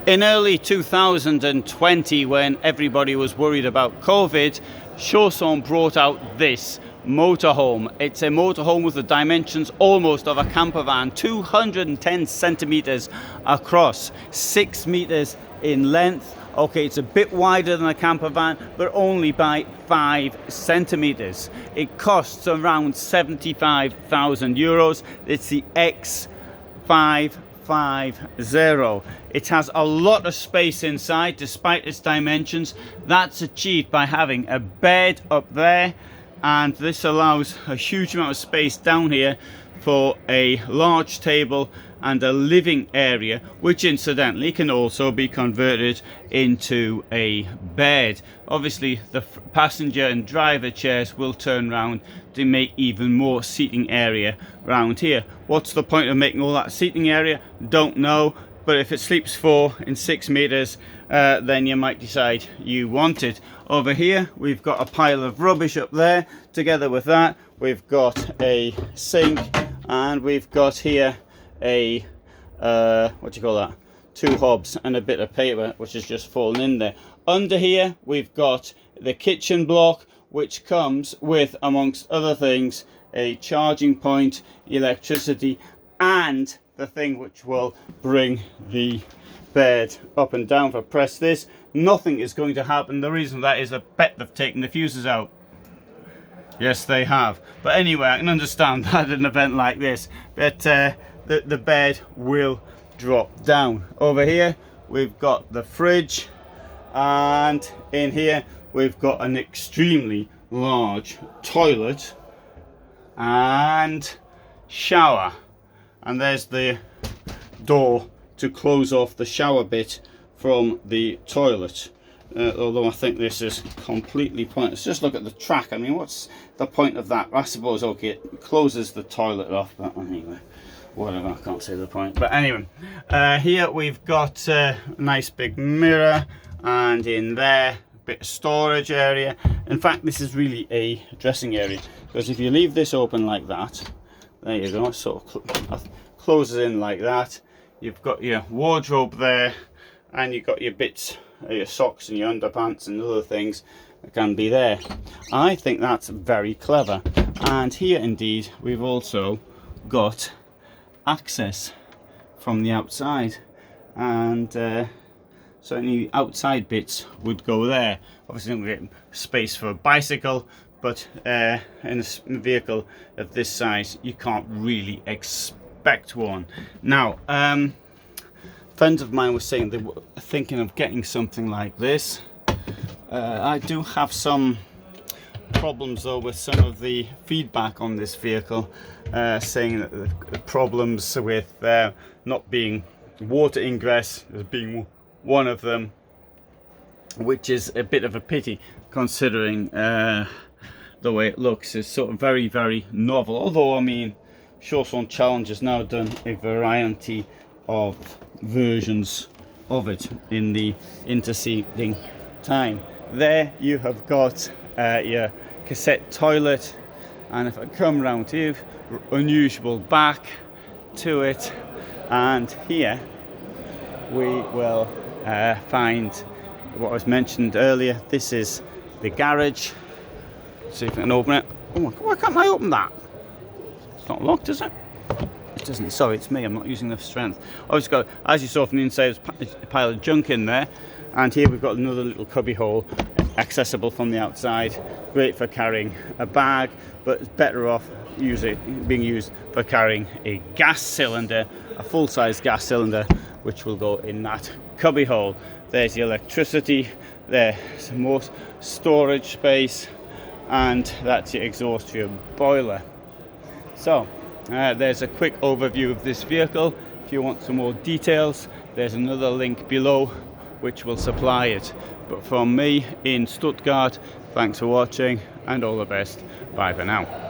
In early 2020, when everybody was worried about COVID, Chausson brought out this motorhome. It's a motorhome with the dimensions almost of a campervan, 210 centimeters across, 6 meters in length. Okay, it's a bit wider than a campervan, but only by 5 centimeters. It costs around 75,000 euros. It's the X550. It has a lot of space inside despite its dimensions. That's achieved by having a bed up there, and this allows a huge amount of space down here for a large table and a living area, which incidentally can also be converted into a bed. Obviously the passenger and driver chairs will turn round to make even more seating area round here. What's the point of making all that seating area? Don't know, but if it sleeps 4 in 6 meters, then you might decide you want it. Over here we've got a pile of rubbish up there. Together with that we've got a sink, and we've got here a what do you call that, 2 hobs and a bit of paper which has just fallen in there. Under here we've got the kitchen block, which comes with, amongst other things, a charging point, electricity, and the thing which will bring the bed up and down. If I press this, nothing is going to happen. The reason for that is I bet they've taken the fuses out. Yes, they have. But anyway, I can understand that at an event like this, but the bed will drop down. Over here we've got the fridge, and in here we've got an extremely large toilet and shower, and there's the door to close off the shower bit from the toilet. Although I think this is completely pointless. Just look at the track. I mean, what's the point of that? I suppose, okay, it closes the toilet off, but anyway, whatever, I can't see the point. But anyway, here we've got a nice big mirror, and in there a bit of storage area. In fact, this is really a dressing area, because if you leave this open like that, there you go, so closes in like that. You've got your wardrobe there, and you've got your bits, your socks and your underpants and other things that can be there. I think that's very clever. And here indeed we've also got access from the outside, and certainly outside bits would go there. Obviously don't get space for a bicycle, but in a vehicle of this size you can't really expect one. Now friends of mine were saying they were thinking of getting something like this. I do have some problems though with some of the feedback on this vehicle, saying that the problems with not being water ingress as being one of them, which is a bit of a pity considering the way it looks. Is sort of very, very novel. Although I mean, Chausson Challenge has now done a variety of versions of it in the interceding time. There you have got your cassette toilet, and if I come round here, unusual back to it, and here we will find what was mentioned earlier. This is the garage. Let's see if I can open it. Oh my God, why can't I open that? It's not locked, is it? It doesn't. Sorry, it's me. I'm not using the strength. I've just got, as you saw from the inside, there's a pile of junk in there, and here we've got another little cubby hole, accessible from the outside. Great for carrying a bag, but it's better off being used for carrying a gas cylinder, a full-size gas cylinder, which will go in that cubby hole. There's the electricity. There's some more storage space, and that's your exhaust for your boiler. So there's a quick overview of this vehicle. If you want some more details, there's another link below which will supply it. But from me in Stuttgart, thanks for watching and all the best. Bye for now.